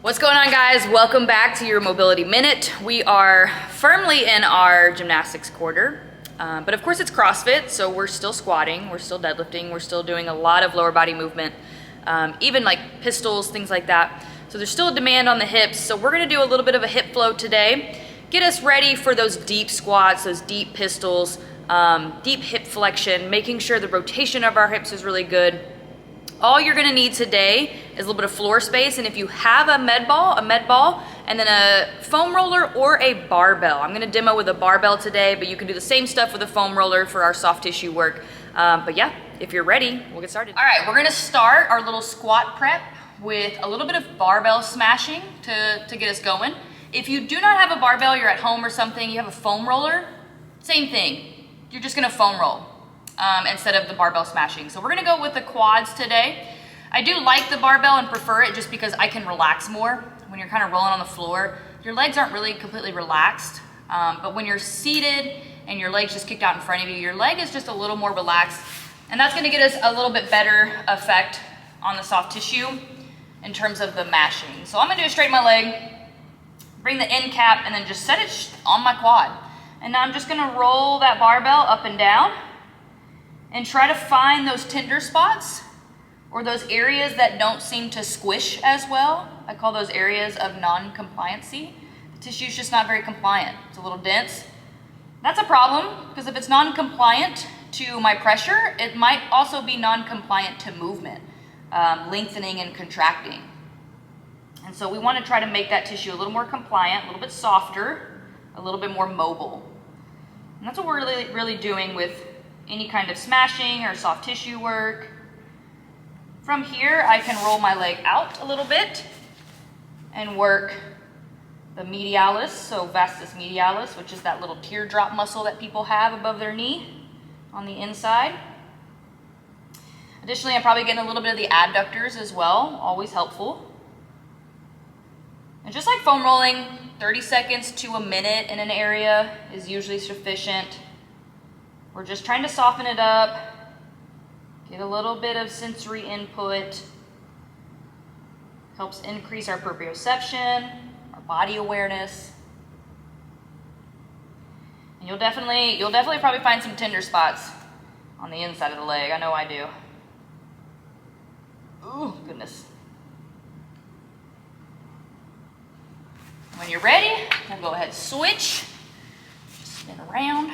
What's going on, guys? Welcome back to your Mobility Minute. We are firmly in our gymnastics quarter, but of course it's CrossFit, so we're still squatting, we're still deadlifting, we're still doing a lot of lower body movement, even like pistols, things like that. So there's still a demand on the hips, so we're gonna do a little bit of a hip flow today. Get us ready for those deep squats, those deep pistols, deep hip flexion, making sure the rotation of our hips is really good. All you're gonna need today is a little bit of floor space, and if you have a med ball, and then a foam roller or a barbell. I'm gonna demo with a barbell today, but you can do the same stuff with a foam roller for our soft tissue work. But yeah, if you're ready, we'll get started. All right, we're gonna start our little squat prep with a little bit of barbell smashing to get us going. If you do not have a barbell, you're at home or something, you have a foam roller, same thing. You're just gonna foam roll. Instead of the barbell smashing. So we're gonna go with the quads today. I do like the barbell and prefer it just because I can relax more. When you're kind of rolling on the floor, your legs aren't really completely relaxed. But when you're seated and your legs just kicked out in front of you, your leg is just a little more relaxed. And that's gonna get us a little bit better effect on the soft tissue in terms of the mashing. So I'm gonna do straighten my leg, bring the end cap, and then just set it on my quad. And now I'm just gonna roll that barbell up and down and try to find those tender spots or those areas that don't seem to squish as well. I call those areas of non-compliancy. The tissue's just not very compliant. It's a little dense. That's a problem because if it's non-compliant to my pressure, it might also be non-compliant to movement, lengthening and contracting. And so we want to try to make that tissue a little more compliant, a little bit softer, a little bit more mobile. And that's what we're really doing with any kind of smashing or soft tissue work. From here, I can roll my leg out a little bit and work the medialis, so vastus medialis, which is that little teardrop muscle that people have above their knee on the inside. Additionally, I'm probably getting a little bit of the adductors as well, always helpful. And just like foam rolling, 30 seconds to a minute in an area is usually sufficient. We're just trying to soften it up, get a little bit of sensory input. Helps increase our proprioception, our body awareness. And you'll definitely probably find some tender spots on the inside of the leg. I know I do. Ooh, goodness. When you're ready, we'll go ahead and switch. Just spin around.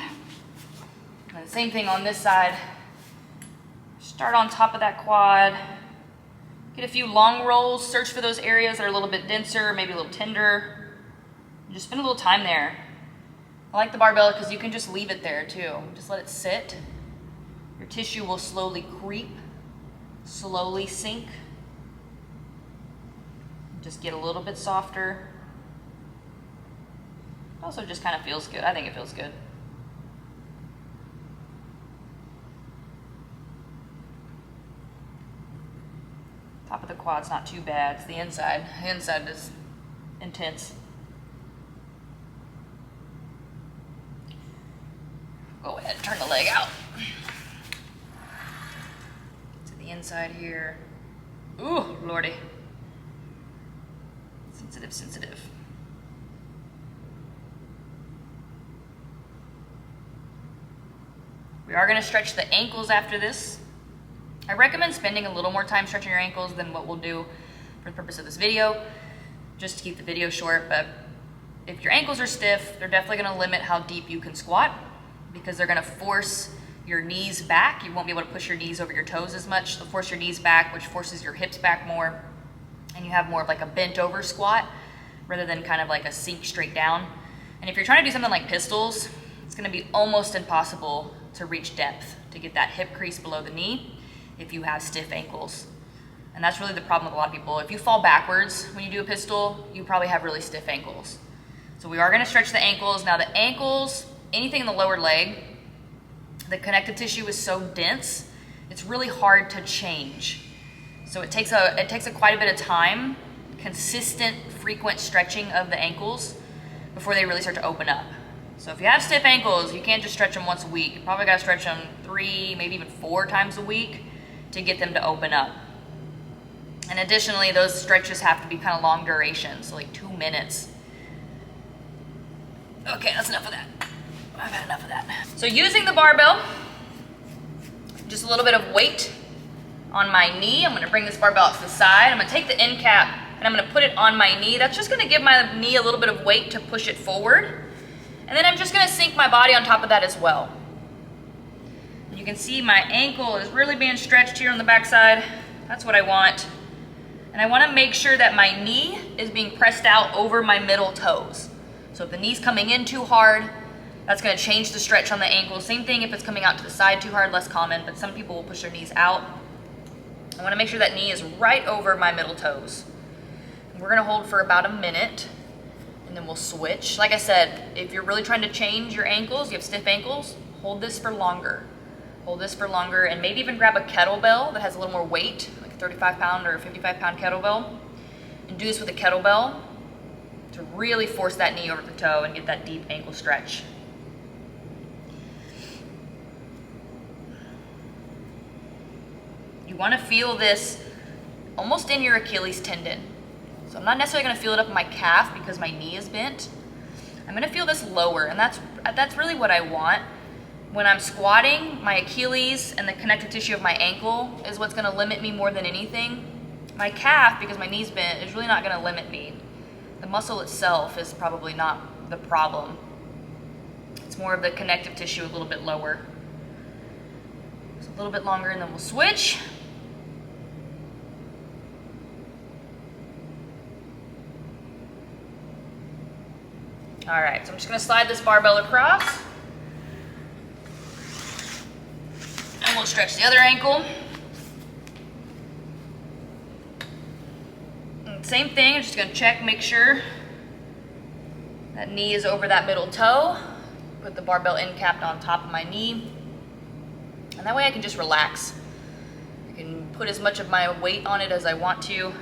And the same thing on this side. Start on top of that quad. Get a few long rolls. Search for those areas that are a little bit denser, maybe a little tender. And just spend a little time there. I like the barbell because you can just leave it there too. Just let it sit. Your tissue will slowly creep, slowly sink. Just get a little bit softer. Also just kind of feels good. I think it feels good. Top of the quad's not too bad. It's the inside. The inside is intense. Go ahead and turn the leg out. To the inside here. Ooh, lordy. Sensitive, sensitive. We are gonna stretch the ankles after this. I recommend spending a little more time stretching your ankles than what we'll do for the purpose of this video, just to keep the video short. But if your ankles are stiff, they're definitely gonna limit how deep you can squat because they're gonna force your knees back. You won't be able to push your knees over your toes as much. They'll force your knees back, which forces your hips back more. And you have more of like a bent over squat rather than kind of like a sink straight down. And if you're trying to do something like pistols, it's gonna be almost impossible to reach depth to get that hip crease below the knee if you have stiff ankles. And that's really the problem with a lot of people. If you fall backwards when you do a pistol, you probably have really stiff ankles. So we are gonna stretch the ankles. Now the ankles, anything in the lower leg, the connective tissue is so dense, it's really hard to change. So it takes quite a bit of time, consistent, frequent stretching of the ankles before they really start to open up. So if you have stiff ankles, you can't just stretch them once a week. You probably gotta stretch them 3, maybe even 4 times a week to get them to open up. And additionally, those stretches have to be kind of long duration, so like 2 minutes. Okay, that's enough of that. I've had enough of that. So using the barbell, just a little bit of weight on my knee. I'm gonna bring this barbell out to the side. I'm gonna take the end cap and I'm gonna put it on my knee. That's just gonna give my knee a little bit of weight to push it forward. And then I'm just gonna sink my body on top of that as well. And you can see my ankle is really being stretched here on the back side. That's what I want. And I wanna make sure that my knee is being pressed out over my middle toes. So if the knee's coming in too hard, that's gonna change the stretch on the ankle. Same thing if it's coming out to the side too hard, less common, but some people will push their knees out. I wanna make sure that knee is right over my middle toes. And we're gonna hold for about a minute, and then we'll switch. Like I said, if you're really trying to change your ankles, you have stiff ankles, hold this for longer. Hold this for longer, and maybe even grab a kettlebell that has a little more weight, like a 35-pound or a 55-pound kettlebell, and do this with a kettlebell to really force that knee over the toe and get that deep ankle stretch. You want to feel this almost in your Achilles tendon. So I'm not necessarily going to feel it up in my calf because my knee is bent. I'm going to feel this lower, and that's really what I want. When I'm squatting, my Achilles and the connective tissue of my ankle is what's going to limit me more than anything. My calf, because my knee's bent, is really not going to limit me. The muscle itself is probably not the problem. It's more of the connective tissue a little bit lower. Just a little bit longer, and then we'll switch. All right, so I'm just gonna slide this barbell across. And we'll stretch the other ankle. And same thing, I'm just gonna check, make sure that knee is over that middle toe. Put the barbell end cap on top of my knee. And that way I can just relax. I can put as much of my weight on it as I want to.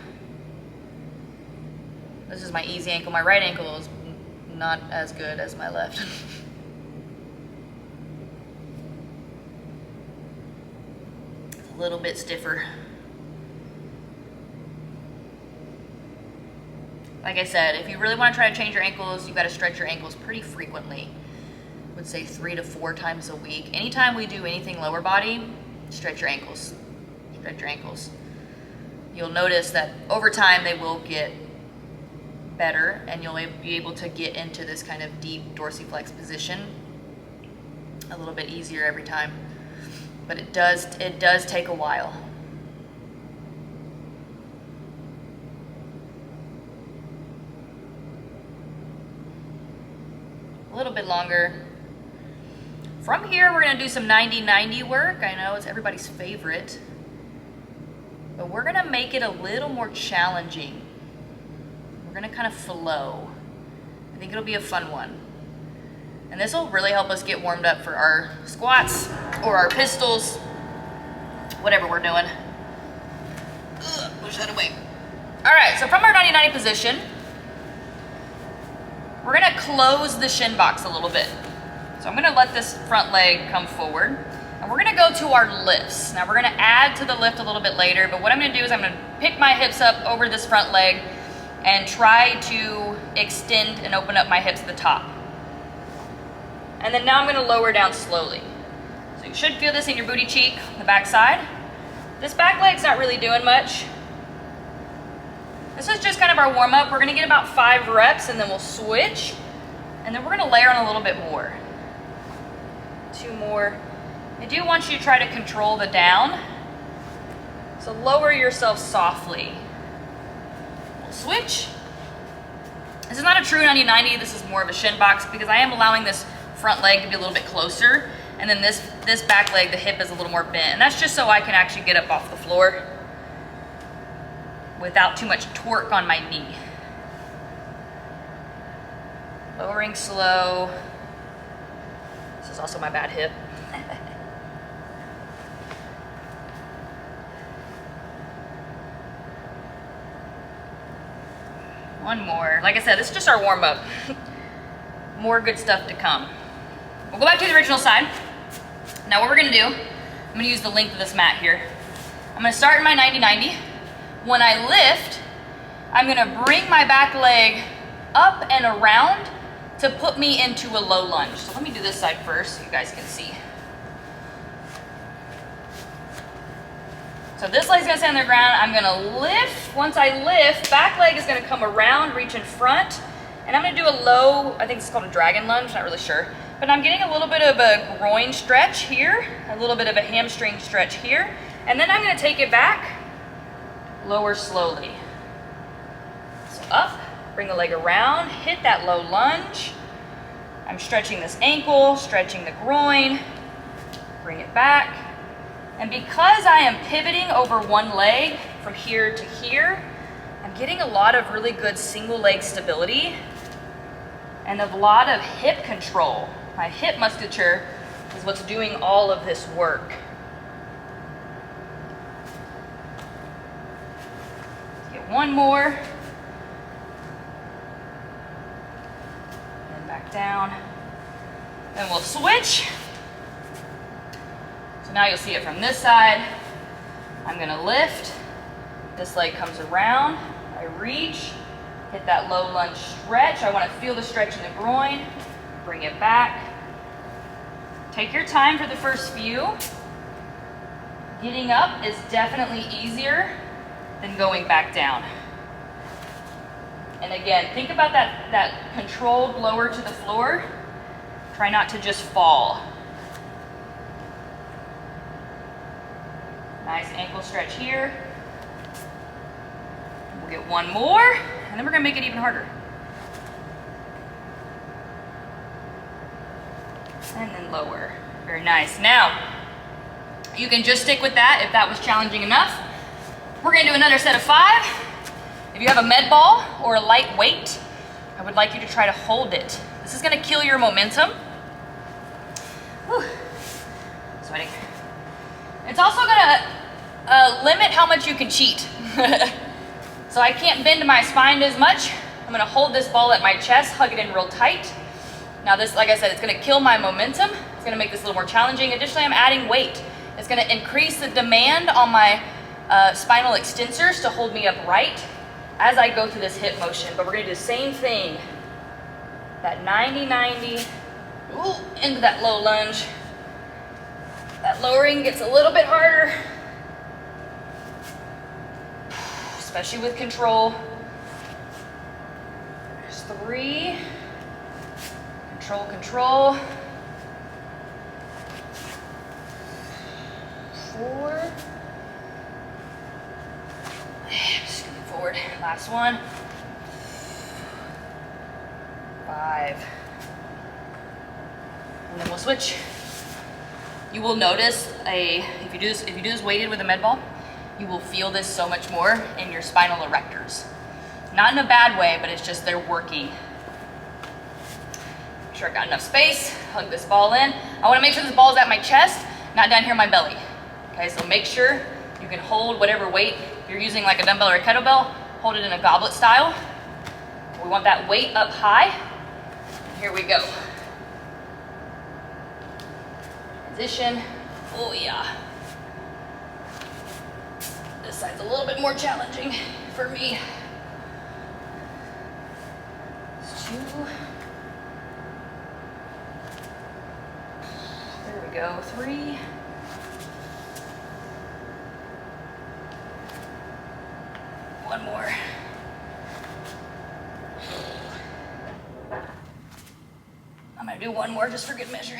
This is my easy ankle. My right ankle is not as good as my left. It's a little bit stiffer. Like I said, if you really want to try to change your ankles, you got to stretch your ankles pretty frequently. I would say 3 to 4 times a week. Anytime we do anything lower body, stretch your ankles. Stretch your ankles. You'll notice that over time they will get better, and you'll be able to get into this kind of deep dorsiflex position a little bit easier every time. But it does take a while. A little bit longer. From here, we're gonna do some 90-90 work. I know it's everybody's favorite, but we're gonna make it a little more challenging. We're gonna kind of flow. I think it'll be a fun one. And this will really help us get warmed up for our squats or our pistols, whatever we're doing. Ugh, push that away. All right, so from our 90-90 position, we're gonna close the shin box a little bit. So I'm gonna let this front leg come forward, and we're gonna go to our lifts. Now we're gonna add to the lift a little bit later, but what I'm gonna do is I'm gonna pick my hips up over this front leg and try to extend and open up my hips at the top. And then now I'm gonna lower down slowly. So you should feel this in your booty cheek, the back side. This back leg's not really doing much. This is just kind of our warm up. We're gonna get about 5 reps, and then we'll switch. And then we're gonna layer on a little bit more. 2 more. I do want you to try to control the down. So lower yourself softly. Switch. This is not a true 90-90, this is more of a shin box because I am allowing this front leg to be a little bit closer, and then this back leg, the hip is a little more bent, and that's just so I can actually get up off the floor without too much torque on my knee. Lowering slow. This is also my bad hip. One more. Like I said, this is just our warm up. More good stuff to come. We'll go back to the original side. Now what we're gonna do, I'm gonna use the length of this mat here. I'm gonna start in my 90-90. When I lift, I'm gonna bring my back leg up and around to put me into a low lunge. So let me do this side first so you guys can see. So this leg's gonna stay on the ground. I'm gonna lift. Once I lift, back leg is gonna come around, reach in front, and I'm gonna do a low, I think it's called a dragon lunge, not really sure. But I'm getting a little bit of a groin stretch here, a little bit of a hamstring stretch here, and then I'm gonna take it back, lower slowly. So up, bring the leg around, hit that low lunge. I'm stretching this ankle, stretching the groin, bring it back. And because I am pivoting over one leg from here to here, I'm getting a lot of really good single leg stability and a lot of hip control. My hip musculature is what's doing all of this work. Let's get one more. And back down. Then we'll switch. So now you'll see it from this side. I'm gonna lift. This leg comes around. I reach, hit that low lunge stretch. I wanna feel the stretch in the groin. Bring it back. Take your time for the first few. Getting up is definitely easier than going back down. And again, think about that controlled lower to the floor. Try not to just fall. Nice ankle stretch here. We'll get one more, and then we're gonna make it even harder. And then lower. Very nice. Now, you can just stick with that if that was challenging enough. We're gonna do another set of 5. If you have a med ball or a light weight, I would like you to try to hold it. This is gonna kill your momentum. Whew. Sweating. It's also gonna limit how much you can cheat. So I can't bend my spine as much. I'm gonna hold this ball at my chest, hug it in real tight. Now this, like I said, it's gonna kill my momentum. It's gonna make this a little more challenging. Additionally, I'm adding weight. It's gonna increase the demand on my spinal extensors to hold me upright as I go through this hip motion. But we're gonna do the same thing. That 90-90, into that low lunge. That lowering gets a little bit harder, especially with control. There's 3. Control, control. 4. Just moving forward. Last one. 5. And then we'll switch. You will notice if you do this weighted with a med ball, you will feel this so much more in your spinal erectors. Not in a bad way, but it's just they're working. Make sure I got enough space. Hug this ball in. I want to make sure this ball is at my chest, not down here in my belly. Okay, so make sure you can hold whatever weight you're using, like a dumbbell or a kettlebell. Hold it in a goblet style. We want that weight up high. And here we go. Transition. Oh yeah. This side's a little bit more challenging for me. 2. There we go. 3. One more. I'm gonna do one more just for good measure.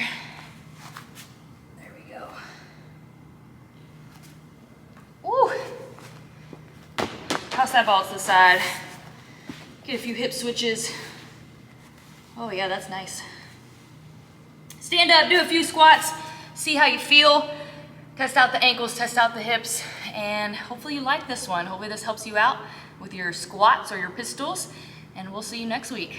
There we go. Woo! Toss that ball to the side. Get a few hip switches. Oh yeah, that's nice. Stand up, do a few squats, see how you feel. Test out the ankles, test out the hips, and hopefully you like this one. Hopefully this helps you out with your squats or your pistols, and we'll see you next week.